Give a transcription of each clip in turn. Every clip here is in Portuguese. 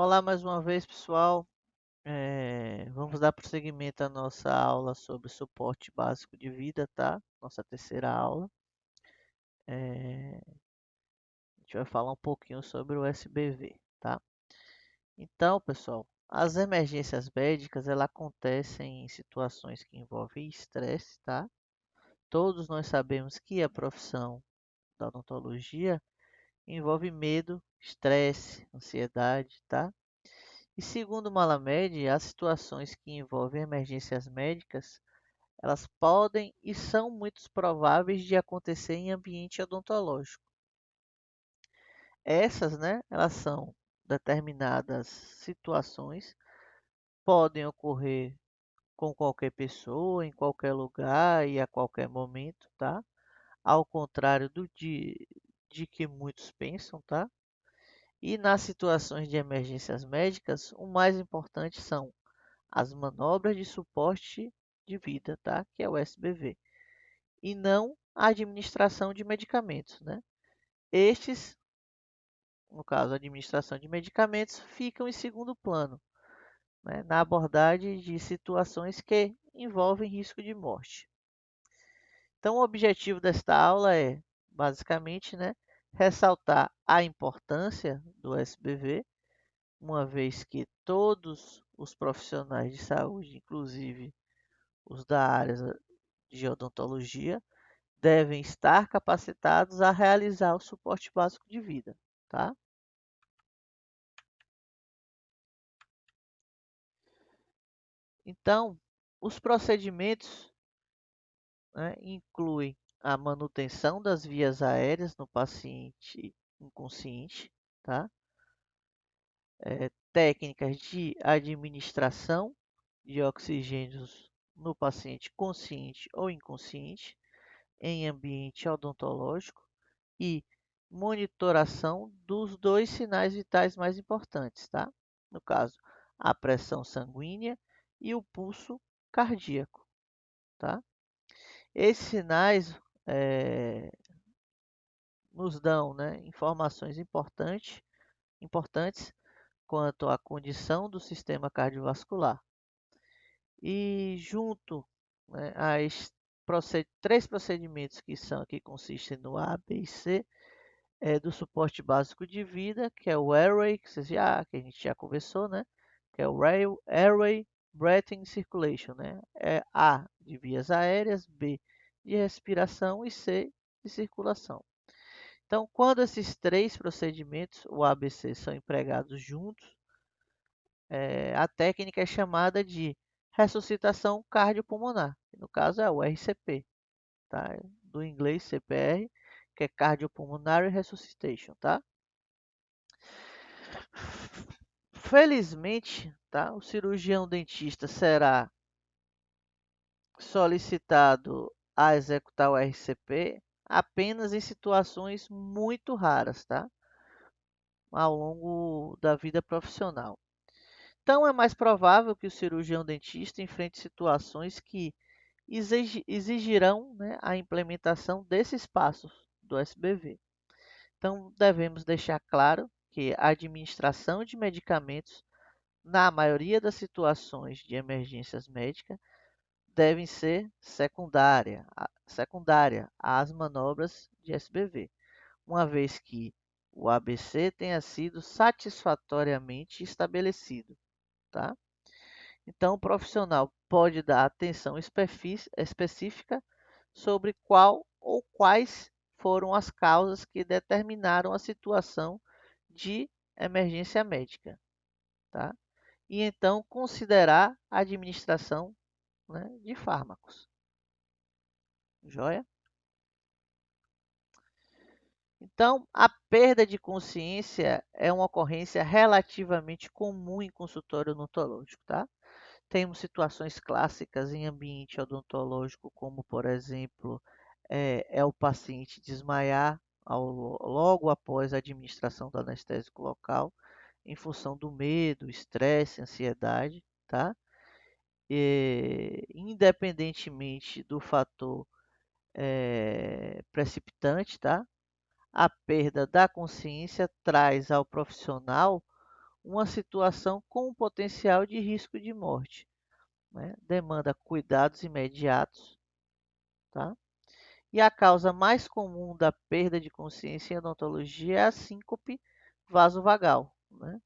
Olá mais uma vez, pessoal. Vamos dar prosseguimento à nossa aula sobre suporte básico de vida, tá? Nossa terceira aula. A gente vai falar um pouquinho sobre o SBV, tá? Então, pessoal, as emergências médicas, elas acontecem em situações que envolvem estresse, tá? Todos nós sabemos que a profissão da odontologia envolve medo, estresse, ansiedade, tá? E segundo Malamed, as situações que envolvem emergências médicas, elas podem e são muito prováveis de acontecer em ambiente odontológico. Essas, né, elas são determinadas situações, podem ocorrer com qualquer pessoa, em qualquer lugar e a qualquer momento, tá? Ao contrário de que muitos pensam, tá? E nas situações de emergências médicas, o mais importante são as manobras de suporte de vida, tá? Que é o SBV, e não a administração de medicamentos, né? Estes, no caso, a administração de medicamentos, ficam em segundo plano, né? Na abordagem de situações que envolvem risco de morte. Então, o objetivo desta aula é, basicamente, né, ressaltar a importância do SBV, uma vez que todos os profissionais de saúde, inclusive os da área de odontologia, devem estar capacitados a realizar o suporte básico de vida, tá? Então, os procedimentos, né, incluem a manutenção das vias aéreas no paciente inconsciente, tá? Técnicas de administração de oxigênios no paciente consciente ou inconsciente em ambiente odontológico e monitoração dos dois sinais vitais mais importantes, tá? No caso, a pressão sanguínea e o pulso cardíaco, tá? Esses sinais nos dão, né, informações importantes quanto à condição do sistema cardiovascular. E junto, né, às três procedimentos que consistem no A, B e C, do suporte básico de vida, que é o Airway, que a gente já conversou, né? Que é o Airway, Breathing Circulation, né? É A de vias aéreas, B de respiração e C de circulação. Então, quando esses três procedimentos, o ABC, são empregados juntos, a técnica é chamada de ressuscitação cardiopulmonar, que no caso é o RCP, tá? Do inglês CPR, que é Cardiopulmonary Resuscitation, tá? Felizmente, tá? O cirurgião dentista será solicitado a executar o RCP apenas em situações muito raras, tá? Ao longo da vida profissional. Então, é mais provável que o cirurgião dentista enfrente situações que exigirão, né, a implementação desses passos do SBV. Então, devemos deixar claro que a administração de medicamentos, na maioria das situações de emergências médicas, devem ser secundária às manobras de SBV, uma vez que o ABC tenha sido satisfatoriamente estabelecido, tá? Então, o profissional pode dar atenção específica sobre qual ou quais foram as causas que determinaram a situação de emergência médica, tá? E então considerar a administração, né, de fármacos. Joia? Então, a perda de consciência é uma ocorrência relativamente comum em consultório odontológico, tá? Temos situações clássicas em ambiente odontológico, como, por exemplo, o paciente desmaiar logo após a administração do anestésico local, em função do medo, estresse, ansiedade, tá? Independentemente do fator precipitante, tá? A perda da consciência traz ao profissional uma situação com um potencial de risco de morte, né? Demanda cuidados imediatos, tá? E a causa mais comum da perda de consciência em odontologia é a síncope vasovagal, né?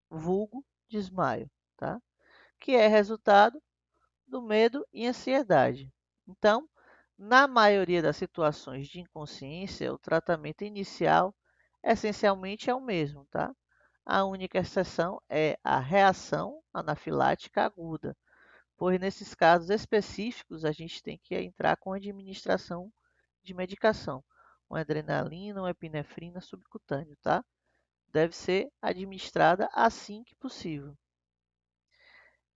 Vulgo desmaio, tá? Que é resultado do medo e ansiedade. Então, na maioria das situações de inconsciência, o tratamento inicial essencialmente é o mesmo, tá? A única exceção é a reação anafilática aguda, pois nesses casos específicos a gente tem que entrar com administração de medicação, uma adrenalina, uma epinefrina subcutâneo, tá? Deve ser administrada assim que possível.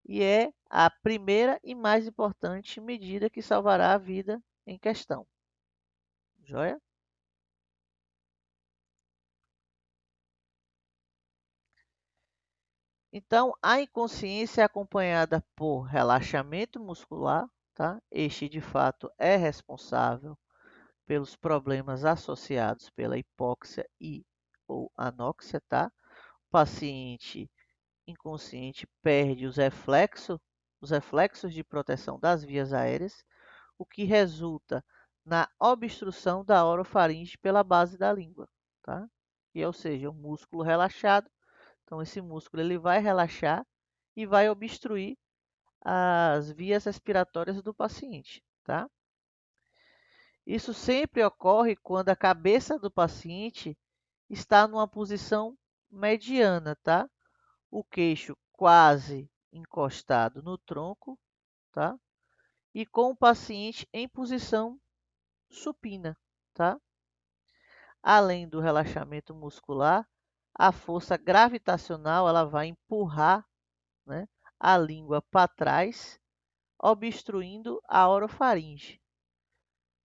E é a primeira e mais importante medida que salvará a vida em questão. Joia? Então, a inconsciência é acompanhada por relaxamento muscular, tá? Este, de fato, é responsável pelos problemas associados pela hipóxia e ou anóxia, tá? O paciente inconsciente perde os reflexos de proteção das vias aéreas, o que resulta na obstrução da orofaringe pela base da língua, tá? E, ou seja, o músculo relaxado. Então, esse músculo ele vai relaxar e vai obstruir as vias respiratórias do paciente, tá? Isso sempre ocorre quando a cabeça do paciente está numa posição mediana, tá? O queixo quase encostado no tronco, tá? E com o paciente em posição supina, tá? Além do relaxamento muscular, a força gravitacional ela vai empurrar, né, a língua para trás, obstruindo a orofaringe,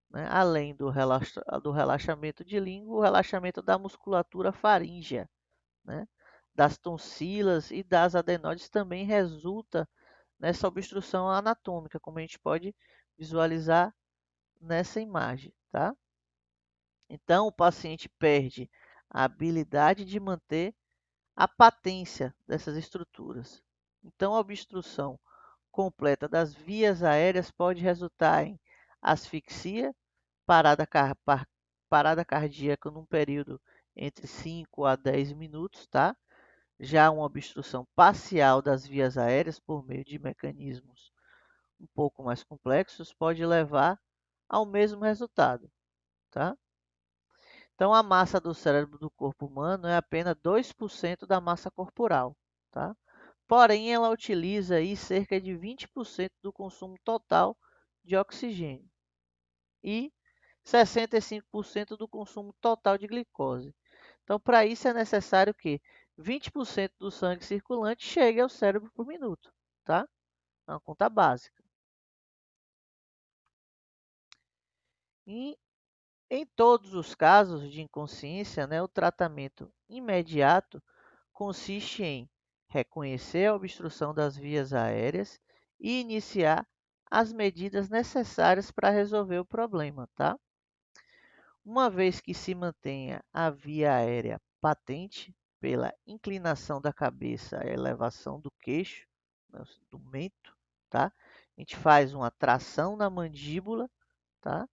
né? Além do relaxamento de língua, o relaxamento da musculatura faríngea, né? Das tonsilas e das adenoides também resulta nessa obstrução anatômica, como a gente pode visualizar nessa imagem, tá? Então, o paciente perde a habilidade de manter a patência dessas estruturas. Então, a obstrução completa das vias aéreas pode resultar em asfixia, parada, parada cardíaca num período entre 5 a 10 minutos, tá? Já uma obstrução parcial das vias aéreas por meio de mecanismos um pouco mais complexos pode levar ao mesmo resultado, tá? Então, a massa do cérebro do corpo humano é apenas 2% da massa corporal, tá? Porém, ela utiliza aí cerca de 20% do consumo total de oxigênio e 65% do consumo total de glicose. Então, para isso é necessário que 20% do sangue circulante chegue ao cérebro por minuto, tá? É uma conta básica. E em todos os casos de inconsciência, né, o tratamento imediato consiste em reconhecer a obstrução das vias aéreas e iniciar as medidas necessárias para resolver o problema, tá? Uma vez que se mantenha a via aérea patente pela inclinação da cabeça, a elevação do queixo, né, do mento, tá? A gente faz uma tração na mandíbula, tá?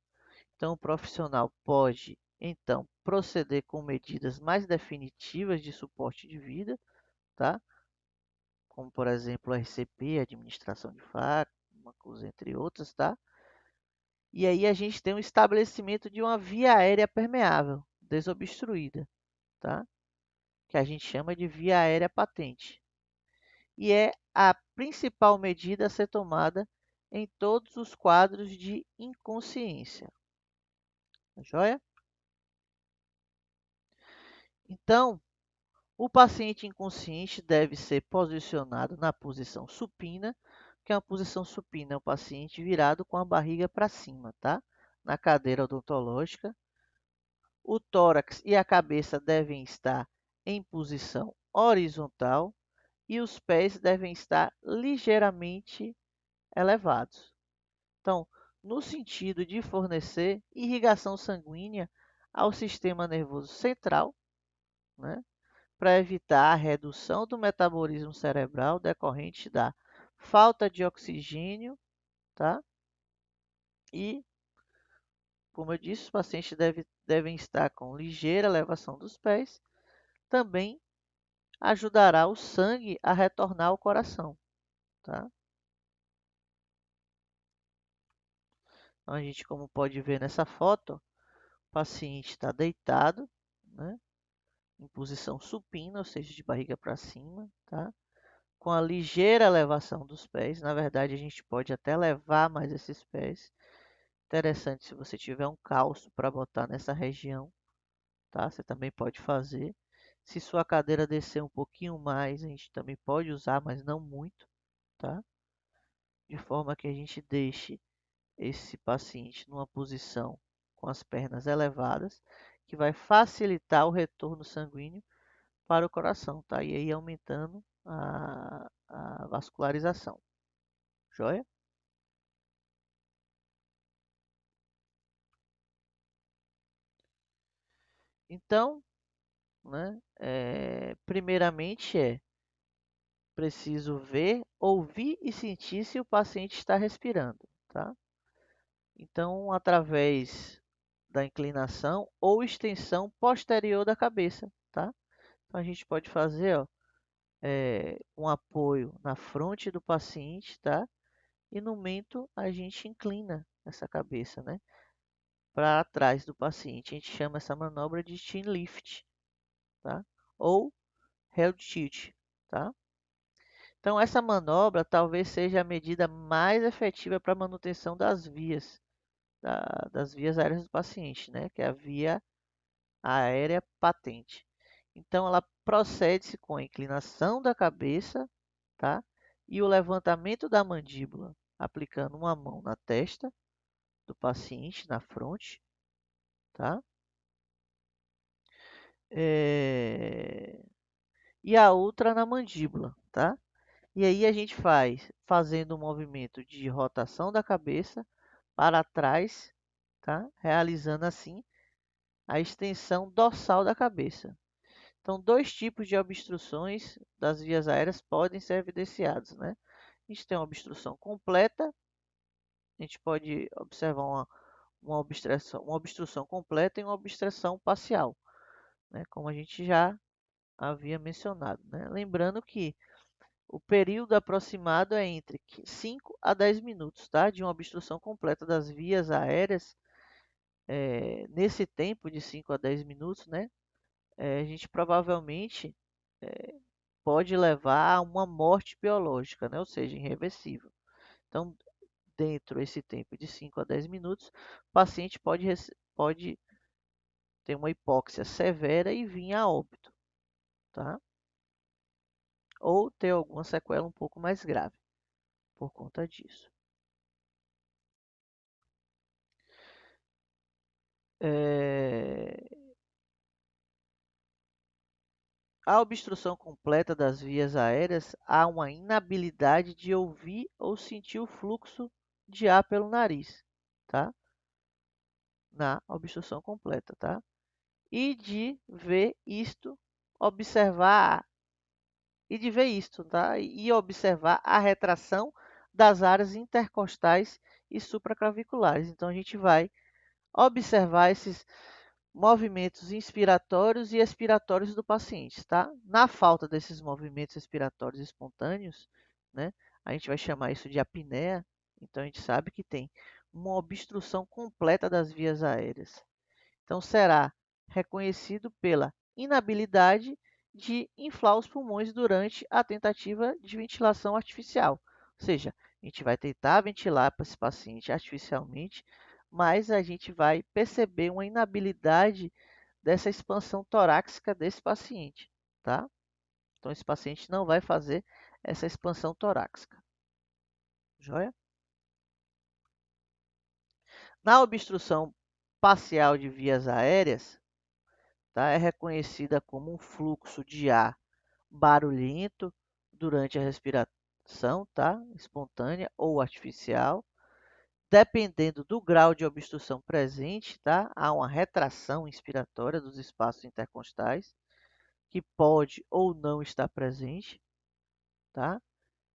Então, o profissional pode, então, proceder com medidas mais definitivas de suporte de vida, tá? Como, por exemplo, a RCP, administração de fármacos, entre outras, tá? E aí a gente tem um estabelecimento de uma via aérea permeável, desobstruída, tá? Que a gente chama de via aérea patente. E é a principal medida a ser tomada em todos os quadros de inconsciência. Tá joia? Então, o paciente inconsciente deve ser posicionado na posição supina, que é uma posição supina, é o paciente virado com a barriga para cima, tá? Na cadeira odontológica. O tórax e a cabeça devem estar em posição horizontal e os pés devem estar ligeiramente elevados. Então, no sentido de fornecer irrigação sanguínea ao sistema nervoso central, né? para evitar a redução do metabolismo cerebral decorrente da falta de oxigênio, tá? E, como eu disse, os pacientes devem estar com ligeira elevação dos pés. Também ajudará o sangue a retornar ao coração, tá? Então, a gente, como pode ver nessa foto, o paciente está deitado, né? Em posição supina, ou seja, de barriga para cima, tá? Com a ligeira elevação dos pés. Na verdade, a gente pode até levar mais esses pés. Interessante se você tiver um calço para botar nessa região, tá? Você também pode fazer. Se sua cadeira descer um pouquinho mais, a gente também pode usar, mas não muito, tá? De forma que a gente deixe esse paciente numa posição com as pernas elevadas, que vai facilitar o retorno sanguíneo para o coração, tá? E aí aumentando a vascularização. Joia? Então, né, primeiramente é preciso ver, ouvir e sentir se o paciente está respirando, tá? Então, através da inclinação ou extensão posterior da cabeça, tá? Então, a gente pode fazer, ó, um apoio na fronte do paciente, tá? E no momento a gente inclina essa cabeça, né? Para trás do paciente. A gente chama essa manobra de chin lift, tá? Ou head tilt, tá? Então, essa manobra talvez seja a medida mais efetiva para a manutenção das vias, das vias aéreas do paciente, né? Que é a via aérea patente. Então, ela procede-se com a inclinação da cabeça, tá? E o levantamento da mandíbula, aplicando uma mão na testa do paciente, na fronte, tá? É, E a outra na mandíbula, tá? E aí a gente faz fazendo um movimento de rotação da cabeça para trás, tá? Realizando assim a extensão dorsal da cabeça. Então, dois tipos de obstruções das vias aéreas podem ser evidenciados, né? A gente tem uma obstrução completa, a gente pode observar uma obstrução completa e uma obstrução parcial, né? Como a gente já havia mencionado, né? Lembrando que o período aproximado é entre 5 a 10 minutos, tá? De uma obstrução completa das vias aéreas. Nesse tempo de 5 a 10 minutos, né? A gente provavelmente pode levar a uma morte biológica, né? Ou seja, irreversível. Então, dentro desse tempo de 5 a 10 minutos, o paciente pode ter uma hipóxia severa e vir a óbito, tá? Ou ter alguma sequela um pouco mais grave por conta disso. É, A obstrução completa das vias aéreas há uma inabilidade de ouvir ou sentir o fluxo de ar pelo nariz, tá? Na obstrução completa, tá? E de ver isto, observar e de ver isto, tá? E observar a retração das áreas intercostais e supraclaviculares. Então a gente vai observar esses movimentos inspiratórios e expiratórios do paciente, tá? Na falta desses movimentos respiratórios espontâneos, né? A gente vai chamar isso de apneia. Então a gente sabe que tem uma obstrução completa das vias aéreas. Então será reconhecido pela inabilidade de inflar os pulmões durante a tentativa de ventilação artificial. Ou seja, a gente vai tentar ventilar para esse paciente artificialmente, mas a gente vai perceber uma inabilidade dessa expansão torácica desse paciente, tá? Então esse paciente não vai fazer essa expansão torácica, joia? Na obstrução parcial de vias aéreas, tá? É reconhecida como um fluxo de ar barulhento durante a respiração, tá? Espontânea ou artificial. Dependendo do grau de obstrução presente, tá? Há uma retração inspiratória dos espaços intercostais. que pode ou não estar presente, tá?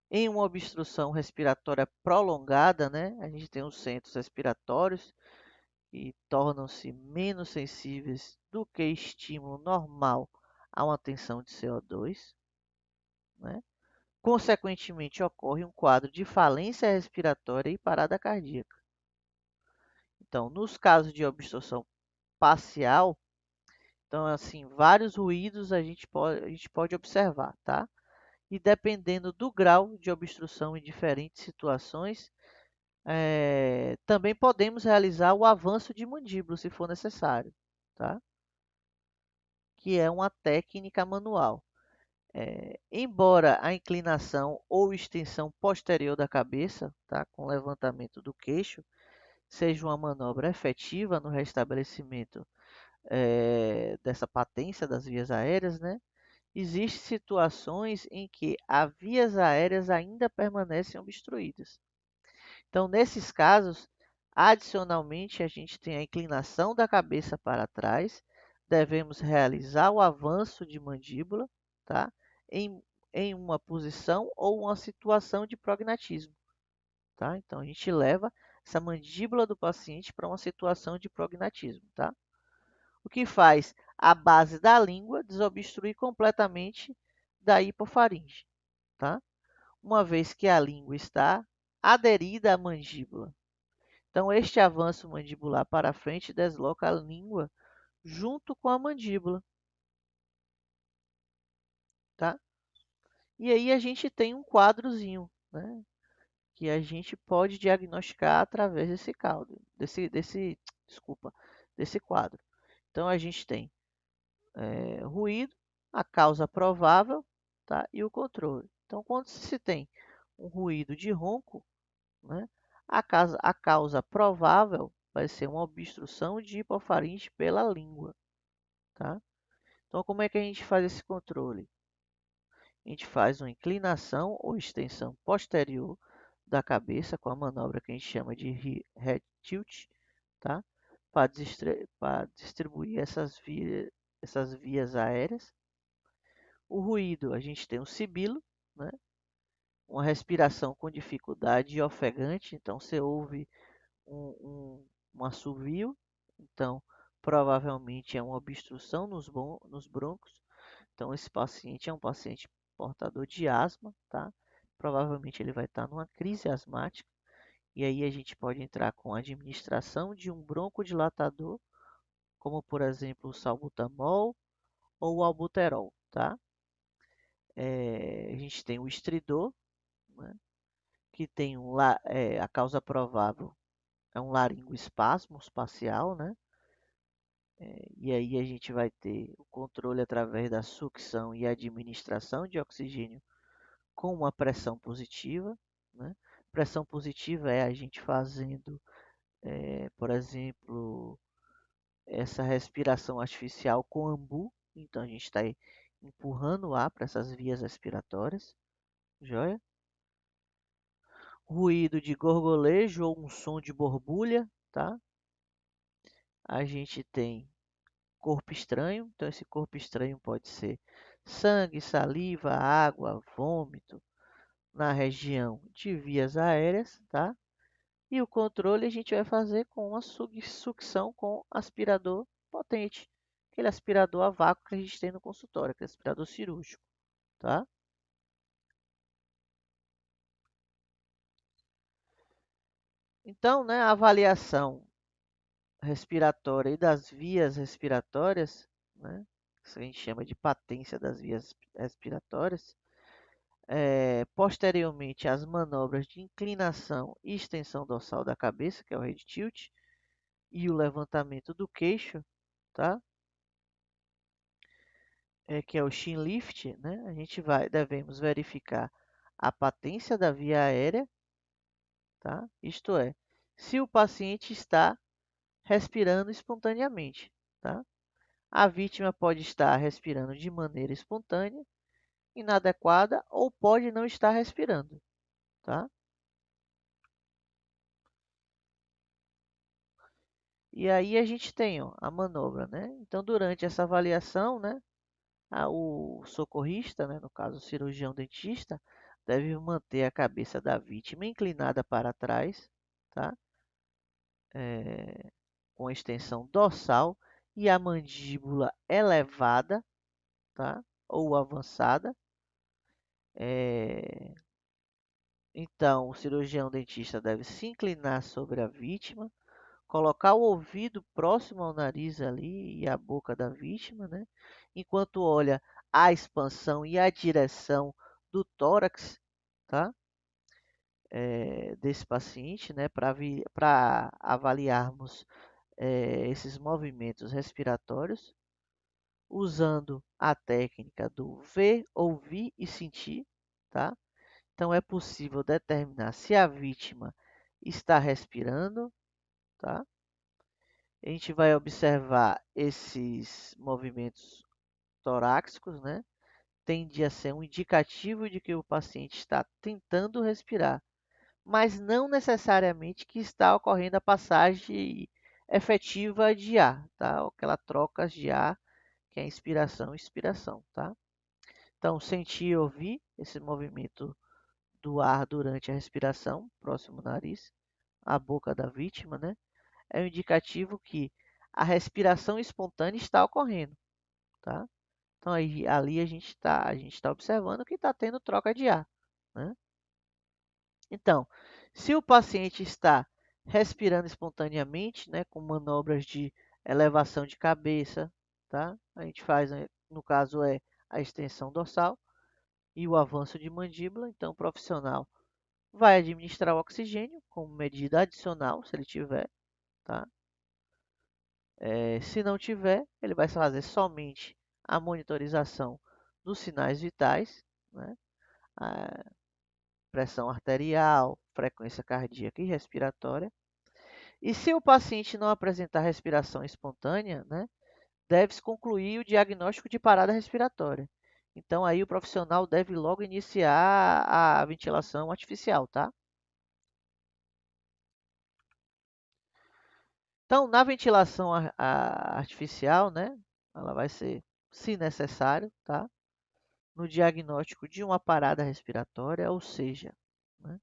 Em uma obstrução respiratória prolongada, né, a gente tem os centros respiratórios que tornam-se menos sensíveis do que estímulo normal a uma tensão de CO2, né? Consequentemente, ocorre um quadro de falência respiratória e parada cardíaca. Então, nos casos de obstrução parcial, então, assim, vários ruídos a gente pode observar, tá? E dependendo do grau de obstrução em diferentes situações, também podemos realizar o avanço de mandíbula, se for necessário, tá? Que é uma técnica manual. Embora a inclinação ou extensão posterior da cabeça, tá? Com levantamento do queixo, seja uma manobra efetiva no restabelecimento dessa patência das vias aéreas, né? Existem situações em que as vias aéreas ainda permanecem obstruídas. Então, nesses casos, adicionalmente, a gente tem a inclinação da cabeça para trás, devemos realizar o avanço de mandíbula, tá? em, em uma posição ou uma situação de prognatismo. Tá? Então, a gente leva essa mandíbula do paciente para uma situação de prognatismo. Tá? O que faz a base da língua desobstruir completamente da hipofaringe, tá? Uma vez que a língua está aderida à mandíbula. Então, este avanço mandibular para frente desloca a língua junto com a mandíbula, tá? E aí a gente tem um quadrozinho, né? Que a gente pode diagnosticar através desse caldo, desculpa, desse quadro. Então, a gente tem ruído, a causa provável, tá? E o controle. Então, quando se tem um ruído de ronco, né? A causa provável vai ser uma obstrução de hipofaringe pela língua, tá? Então, como é que a gente faz esse controle? A gente faz uma inclinação ou extensão posterior da cabeça com a manobra que a gente chama de head tilt, tá? Para distribuir essas vias aéreas. O ruído, a gente tem o sibilo, né? Uma respiração com dificuldade e ofegante, então você ouve um assovio, então provavelmente é uma obstrução nos brônquios. Então esse paciente é um paciente portador de asma, tá? Provavelmente ele vai estar numa crise asmática e aí a gente pode entrar com a administração de um broncodilatador, como por exemplo o salbutamol ou o albuterol, tá? A gente tem o estridor, né? Que tem a causa provável é um laringoespasmo espacial, né? E aí a gente vai ter o controle através da sucção e administração de oxigênio com uma pressão positiva, né? Pressão positiva é a gente fazendo, por exemplo, essa respiração artificial com ambu. Então a gente está empurrando o ar para essas vias respiratórias, joia? Ruído de gorgolejo ou um som de borbulha, tá? A gente tem corpo estranho, então esse corpo estranho pode ser sangue, saliva, água, vômito na região de vias aéreas, tá? E o controle a gente vai fazer com uma sucção com aspirador potente, aquele aspirador a vácuo que a gente tem no consultório, aquele aspirador cirúrgico, tá? Então, né, a avaliação respiratória e das vias respiratórias, né? Isso a gente chama de patência das vias respiratórias. Posteriormente às manobras de inclinação e extensão dorsal da cabeça, que é o head tilt, e o levantamento do queixo, tá? Que é o chin lift, né? Devemos verificar a patência da via aérea, tá? Isto é, se o paciente está respirando espontaneamente, tá? A vítima pode estar respirando de maneira espontânea, inadequada ou pode não estar respirando, tá? E aí a gente tem ó, a manobra, né? Então, durante essa avaliação, né, O socorrista, né, no caso o cirurgião dentista, deve manter a cabeça da vítima inclinada para trás, tá? Com a extensão dorsal e a mandíbula elevada, tá? Ou avançada. É, Então, o cirurgião dentista deve se inclinar sobre a vítima, colocar o ouvido próximo ao nariz ali e à boca da vítima, né? Enquanto olha a expansão e a direção do tórax, tá? Desse paciente, né? Para avaliarmos esses movimentos respiratórios, usando a técnica do ver, ouvir e sentir, tá? Então é possível determinar se a vítima está respirando, tá? A gente vai observar esses movimentos torácicos, né? Tende a ser um indicativo de que o paciente está tentando respirar, mas não necessariamente que está ocorrendo a passagem efetiva de ar, tá? Aquela troca de ar, que é inspiração e expiração, tá? Então, sentir e ouvir esse movimento do ar durante a respiração, próximo ao nariz, à boca da vítima, né? É um indicativo que a respiração espontânea está ocorrendo, tá? Então aí, ali a gente tá observando que está tendo troca de ar, né? Então, se o paciente está respirando espontaneamente, né, com manobras de elevação de cabeça, tá? A gente faz, né, no caso a extensão dorsal e o avanço de mandíbula. Então, o profissional vai administrar o oxigênio como medida adicional, se ele tiver, tá? Se não tiver, ele vai fazer somente a monitorização dos sinais vitais, né? A pressão arterial, frequência cardíaca e respiratória. E se o paciente não apresentar respiração espontânea, né, deve-se concluir o diagnóstico de parada respiratória. Então aí o profissional deve logo iniciar a ventilação artificial, tá? Então, na ventilação artificial, né, ela vai ser, se necessário, tá? No diagnóstico de uma parada respiratória, ou seja, né,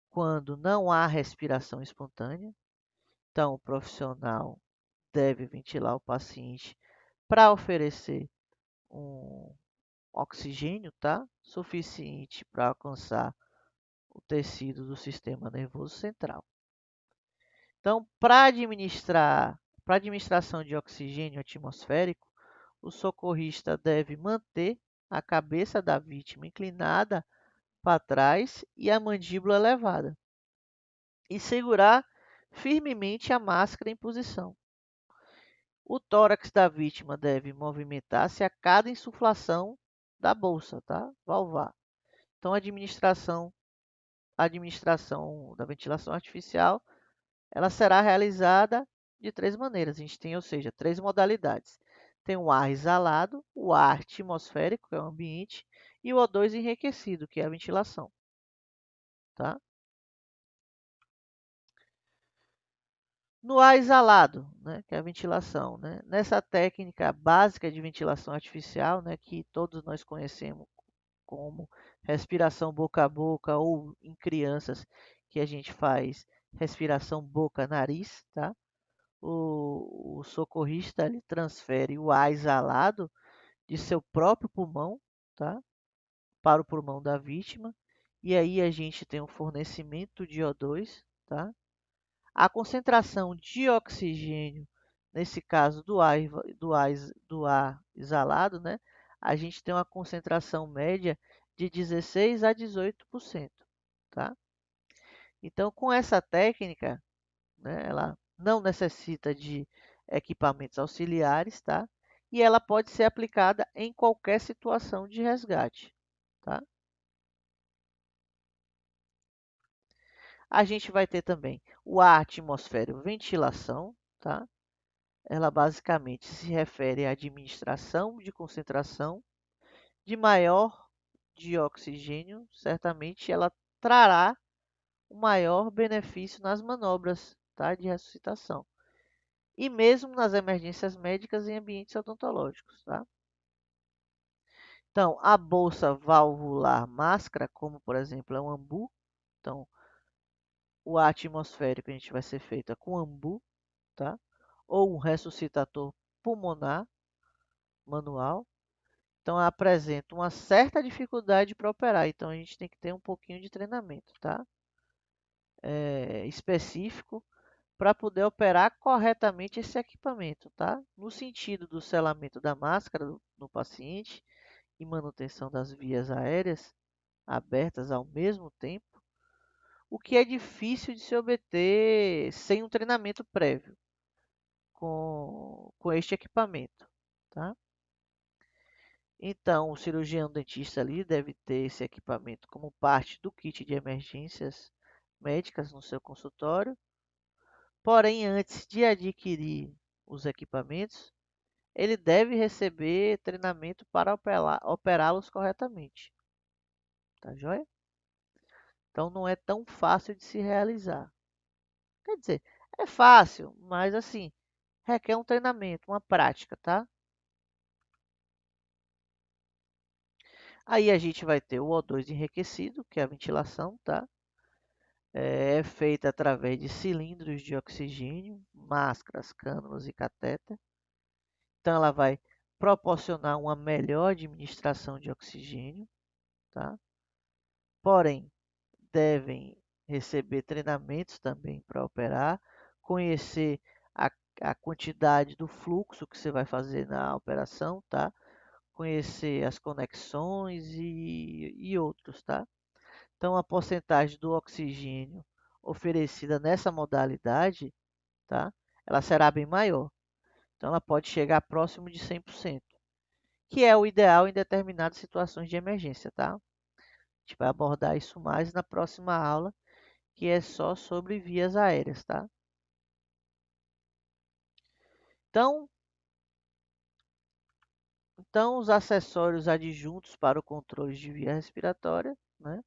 quando não há respiração espontânea, então o profissional deve ventilar o paciente para oferecer um oxigênio, tá? Suficiente para alcançar o tecido do sistema nervoso central. Então, para administração de oxigênio atmosférico, o socorrista deve manter a cabeça da vítima inclinada para trás e a mandíbula elevada, e segurar firmemente a máscara em posição. O tórax da vítima deve movimentar-se a cada insuflação da bolsa, tá? Valvar. Então, a administração da ventilação artificial, ela será realizada de três maneiras. A gente tem, ou seja, três modalidades. Tem o ar exalado, o ar atmosférico, que é o ambiente, e o O2 enriquecido, que é a ventilação, tá? No ar exalado, né, que é a ventilação, né? Nessa técnica básica de ventilação artificial, né, que todos nós conhecemos como respiração boca a boca, ou em crianças que a gente faz respiração boca-nariz, tá? O socorrista ele transfere o ar exalado de seu próprio pulmão, tá? Para o pulmão da vítima, e aí a gente tem um fornecimento de O2, tá? A concentração de oxigênio, nesse caso do ar exalado, né? A gente tem uma concentração média de 16 a 18%, tá? Então, com essa técnica, né, ela não necessita de equipamentos auxiliares, tá? E ela pode ser aplicada em qualquer situação de resgate, tá? A gente vai ter também o ar atmosférico ventilação, tá? Ela basicamente se refere à administração de concentração de maior de oxigênio. Certamente ela trará um maior benefício nas manobras, tá, de ressuscitação e mesmo nas emergências médicas em ambientes odontológicos, tá? Então, a bolsa valvular máscara, como por exemplo é o AMBU, então o ar atmosférico a gente vai ser feita com AMBU, tá? Ou um ressuscitador pulmonar manual. Então apresenta uma certa dificuldade para operar, então a gente tem que ter um pouquinho de treinamento, tá? Específico para poder operar corretamente esse equipamento, tá? No sentido do selamento da máscara no paciente e manutenção das vias aéreas abertas ao mesmo tempo, o que é difícil de se obter sem um treinamento prévio com este equipamento, tá? Então, o cirurgião dentista ali deve ter esse equipamento como parte do kit de emergências médicas no seu consultório. Porém, antes de adquirir os equipamentos, ele deve receber treinamento para operá-los corretamente. Tá joia? Então, não é tão fácil de se realizar. Quer dizer, é fácil, mas assim, requer um treinamento, uma prática, tá? Aí a gente vai ter o O2 enriquecido, que é a ventilação, tá? É feita através de cilindros de oxigênio, máscaras, cânulas e catéter. Então, ela vai proporcionar uma melhor administração de oxigênio, tá? Porém, devem receber treinamentos também para operar, conhecer a, a quantidade do fluxo que você vai fazer na operação, tá? Conhecer as conexões e outros, tá? Então, a porcentagem do oxigênio oferecida nessa modalidade, tá? Ela será bem maior. Então, ela pode chegar próximo de 100%, que é o ideal em determinadas situações de emergência, tá? A gente vai abordar isso mais na próxima aula, que é só sobre vias aéreas, tá? Então, então os acessórios adjuntos para o controle de via respiratória, né?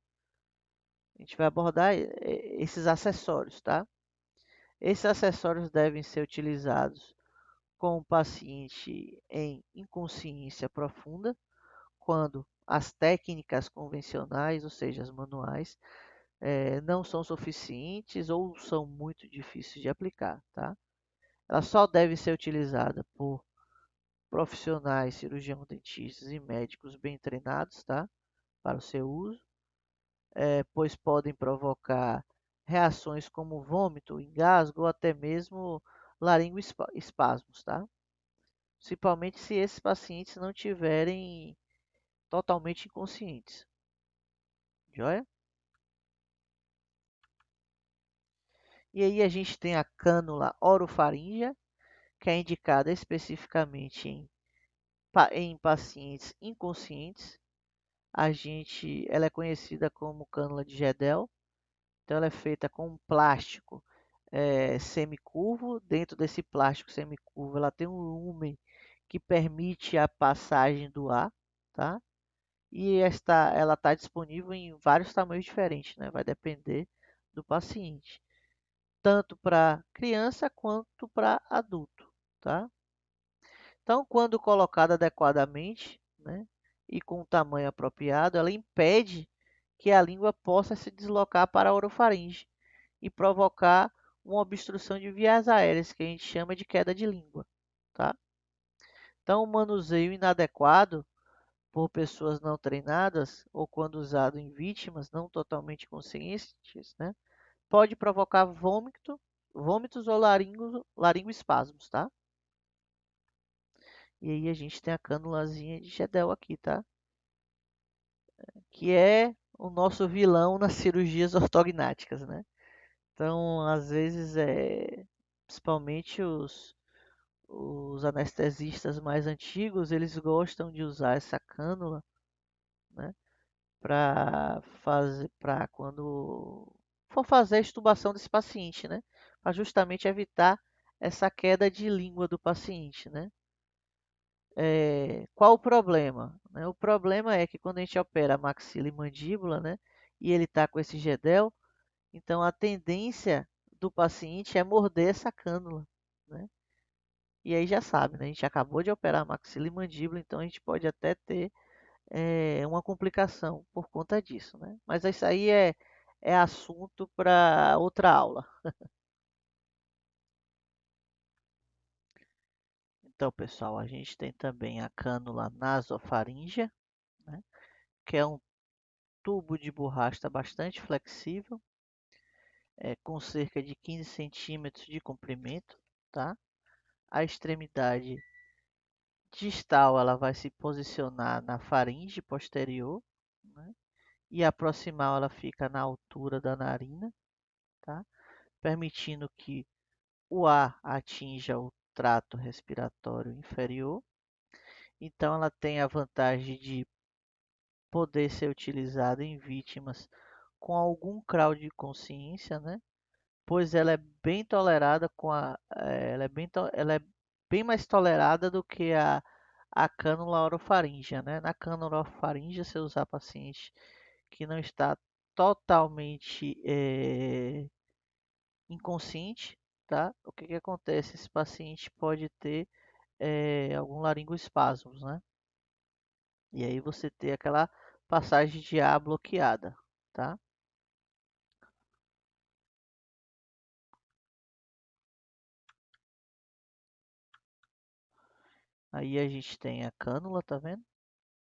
A gente vai abordar esses acessórios, tá? Esses acessórios devem ser utilizados com o paciente em inconsciência profunda, quando as técnicas convencionais, ou seja, as manuais, não são suficientes ou são muito difíceis de aplicar, tá? Ela só deve ser utilizada por profissionais, cirurgiões, dentistas e médicos bem treinados, tá? Para o seu uso, pois podem provocar reações como vômito, engasgo ou até mesmo laringoespasmos, tá? Principalmente se esses pacientes não tiverem totalmente inconscientes. Joia? E aí a gente tem a cânula orofaríngea, que é indicada especificamente em pacientes inconscientes. Ela é conhecida como cânula de Gedel. Então ela é feita com um plástico semicurvo. Dentro desse plástico semicurvo, ela tem um lumen que permite a passagem do ar, tá? E ela está disponível em vários tamanhos diferentes, né? Vai depender do paciente, tanto para criança quanto para adulto, tá? Então, quando colocada adequadamente, né, e com o tamanho apropriado, ela impede que a língua possa se deslocar para a orofaringe e provocar uma obstrução de vias aéreas, que a gente chama de queda de língua, tá? Então, o manuseio inadequado por pessoas não treinadas ou quando usado em vítimas não totalmente conscientes, né, pode provocar vômitos ou laringoespasmos, tá? E aí a gente tem a cânulazinha de Gedel aqui, tá? Que é o nosso vilão nas cirurgias ortognáticas, né? Então, às vezes, principalmente os anestesistas mais antigos, eles gostam de usar essa cânula, né? Para quando for fazer a extubação desse paciente, né? Para justamente evitar essa queda de língua do paciente, né? Qual o problema? Né? O problema é que quando a gente opera a maxila e mandíbula, né? E ele está com esse gedel, então a tendência do paciente é morder essa cânula, né? E aí já sabe, né? A gente acabou de operar a maxila e mandíbula, então a gente pode até ter uma complicação por conta disso, né? Mas isso aí é assunto para outra aula. Então, pessoal, a gente tem também a cânula nasofaríngea, né? Que é um tubo de borracha bastante flexível, com cerca de 15 centímetros de comprimento, tá? A extremidade distal ela vai se posicionar na faringe posterior, né? E a proximal ela fica na altura da narina, tá? Permitindo que o ar atinja o trato respiratório inferior. Então ela tem a vantagem de poder ser utilizada em vítimas com algum grau de consciência, né? Pois ela é bem tolerada ela é bem mais tolerada do que a cânula orofaríngea, né? Na cânula orofaríngea, se usar paciente que não está totalmente inconsciente, tá? O que que acontece? Esse paciente pode ter algum laringoespasmos, né? E aí você tem aquela passagem de ar bloqueada, tá? Aí a gente tem a cânula, tá vendo?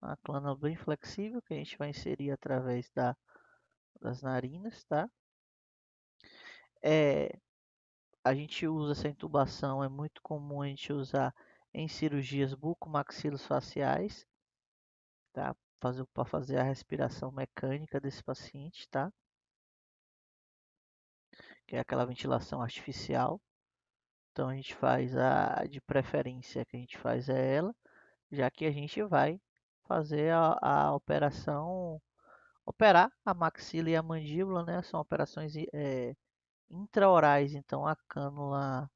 Uma cânula bem flexível que a gente vai inserir através das narinas, tá? É, a gente usa essa intubação, é muito comum a gente usar em cirurgias bucomaxilofaciais, tá? Para fazer a respiração mecânica desse paciente, tá? Que é aquela ventilação artificial. Então a gente faz de preferência que a gente faz é ela, já que a gente vai fazer a operação, operar a maxila e a mandíbula, né? São operações intraorais, então a cânula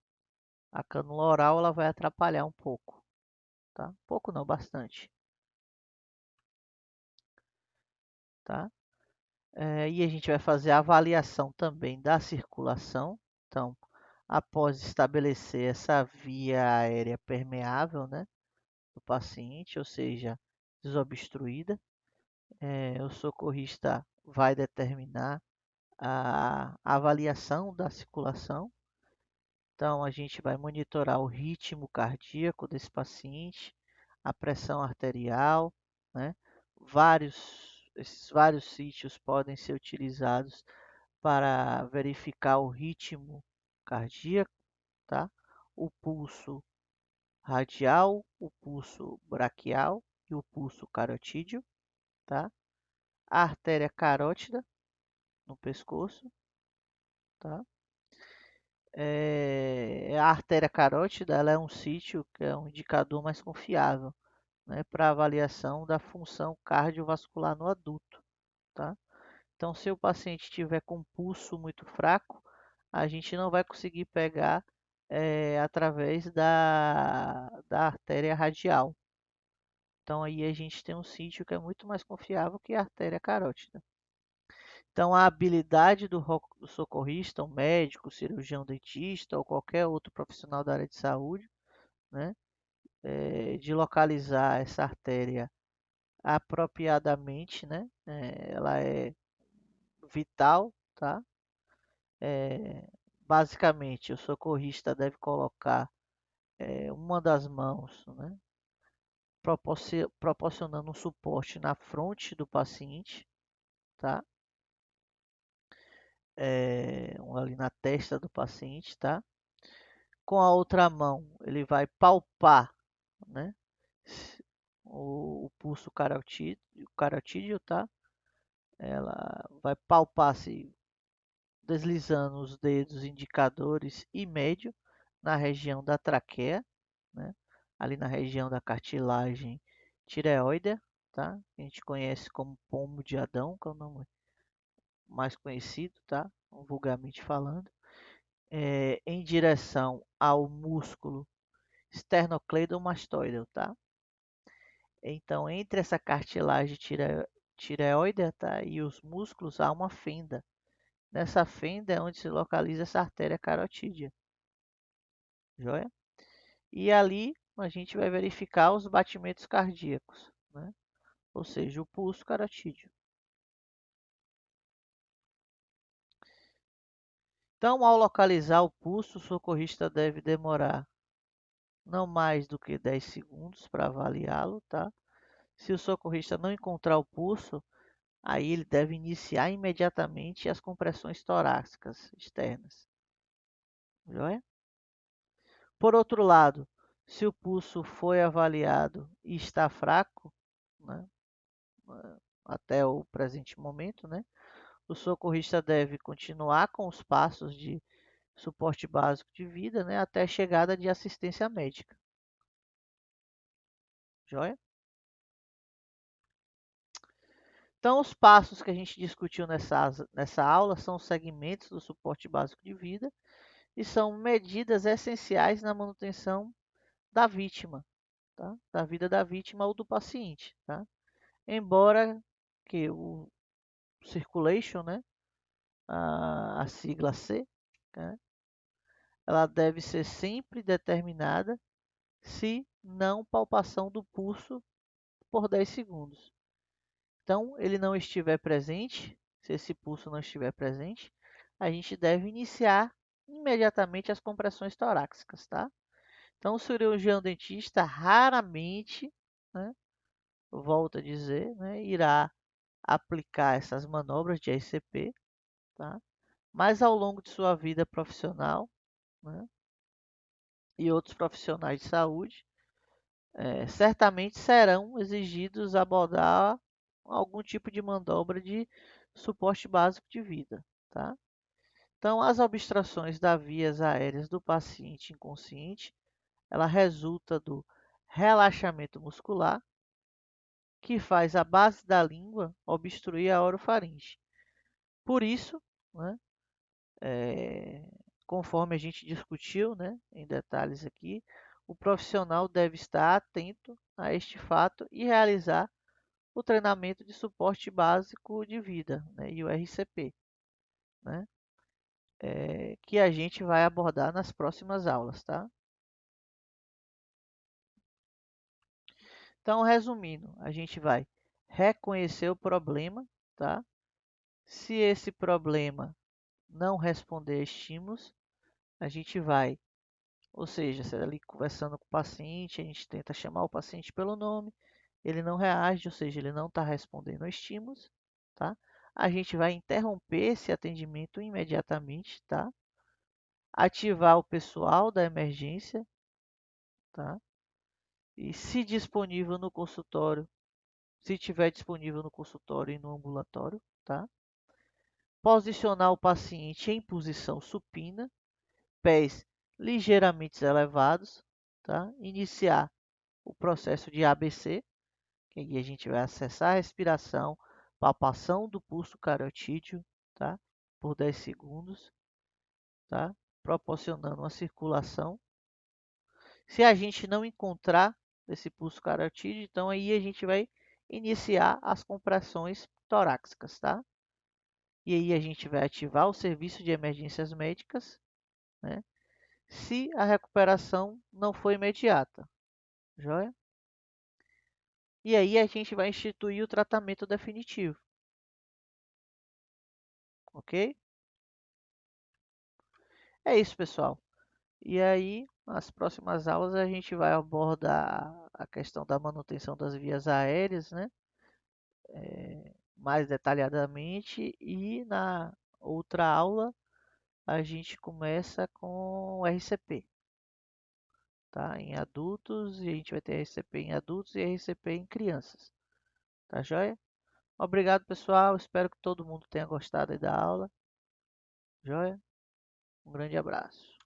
oral ela vai atrapalhar um pouco, tá? Um pouco não, bastante, tá? E a gente vai fazer a avaliação também da circulação. Então, após estabelecer essa via aérea permeável, né, do paciente, ou seja, desobstruída, o socorrista vai determinar a avaliação da circulação. Então, a gente vai monitorar o ritmo cardíaco desse paciente, a pressão arterial, né? Esses vários sítios podem ser utilizados para verificar o ritmo cardíaco, tá? O pulso radial, o pulso braquial e o pulso carotídeo, tá? A artéria carótida no pescoço, tá? A artéria carótida ela é um sítio que é um indicador mais confiável, né, para avaliação da função cardiovascular no adulto, tá? Então, se o paciente tiver com pulso muito fraco, a gente não vai conseguir pegar através da artéria radial. Então, aí a gente tem um sítio que é muito mais confiável que a artéria carótida. Então, a habilidade do socorrista, o médico, o cirurgião dentista ou qualquer outro profissional da área de saúde, né, de localizar essa artéria apropriadamente, né, ela é vital, tá? É, basicamente, o socorrista deve colocar uma das mãos, né, proporcionando um suporte na fronte do paciente, tá? Um ali na testa do paciente, tá? Com a outra mão, ele vai palpar, né? O pulso carotídeo, tá? Ela vai palpar-se deslizando os dedos indicadores e médio na região da traqueia, né? Ali na região da cartilagem tireoide, tá? A gente conhece como pomo de Adão, que é o nome mais conhecido, tá? Vulgarmente falando. Em direção ao músculo esternocleidomastoideo, tá? Então, entre essa cartilagem tireoide, tá? E os músculos há uma fenda. Nessa fenda é onde se localiza essa artéria carotídea, joia? E ali a gente vai verificar os batimentos cardíacos, né? ou seja, o pulso carotídeo. Então, ao localizar o pulso, o socorrista deve demorar não mais do que 10 segundos para avaliá-lo, tá? Se o socorrista não encontrar o pulso, aí ele deve iniciar imediatamente as compressões torácicas externas. Joia? Por outro lado, se o pulso foi avaliado e está fraco, né, até o presente momento, né, o socorrista deve continuar com os passos de suporte básico de vida, né, até a chegada de assistência médica. Joia? Então, os passos que a gente discutiu nessa aula são os segmentos do suporte básico de vida e são medidas essenciais na manutenção da vítima, tá? Da vida da vítima ou do paciente. Tá? Embora que o circulation, né, a sigla C, né, ela deve ser sempre determinada se não palpação do pulso por 10 segundos. Então, ele não estiver presente, se esse pulso não estiver presente, a gente deve iniciar imediatamente as compressões torácicas, tá? Então, o cirurgião dentista raramente, né, volto a dizer, né, irá aplicar essas manobras de ICP, tá? Mas ao longo de sua vida profissional, né, e outros profissionais de saúde, certamente serão exigidos abordar algum tipo de manobra de suporte básico de vida, tá? Então, as obstruções das vias aéreas do paciente inconsciente, ela resulta do relaxamento muscular, que faz a base da língua obstruir a orofaringe. Por isso, né, conforme a gente discutiu, né, em detalhes aqui, o profissional deve estar atento a este fato e realizar o treinamento de suporte básico de vida, né, e o RCP, né, que a gente vai abordar nas próximas aulas, tá? Então, resumindo, a gente vai reconhecer o problema, tá? Se esse problema não responder a estímulos, a gente vai, ou seja, se ali conversando com o paciente, a gente tenta chamar o paciente pelo nome, ele não reage, ou seja, ele não está respondendo a estímulos, tá? A gente vai interromper esse atendimento imediatamente, tá? Ativar o pessoal da emergência, tá? E se disponível no consultório, se tiver disponível no consultório e no ambulatório, tá? Posicionar o paciente em posição supina, pés ligeiramente elevados, tá? Iniciar o processo de ABC, que aí a gente vai acessar a respiração, palpação do pulso carotídeo, tá? Por 10 segundos, tá? Proporcionando uma circulação. Se a gente não encontrar esse pulso carotídeo, então aí a gente vai iniciar as compressões torácicas, tá? E aí a gente vai ativar o serviço de emergências médicas, né? Se a recuperação não for imediata, joia? E aí a gente vai instituir o tratamento definitivo, ok? É isso, pessoal. E aí, nas próximas aulas, a gente vai abordar a questão da manutenção das vias aéreas, né? Mais detalhadamente. E na outra aula, a gente começa com o RCP, tá? Em adultos, e a gente vai ter RCP em adultos e RCP em crianças, tá joia? Obrigado, pessoal. Espero que todo mundo tenha gostado aí da aula, joia? Um grande abraço.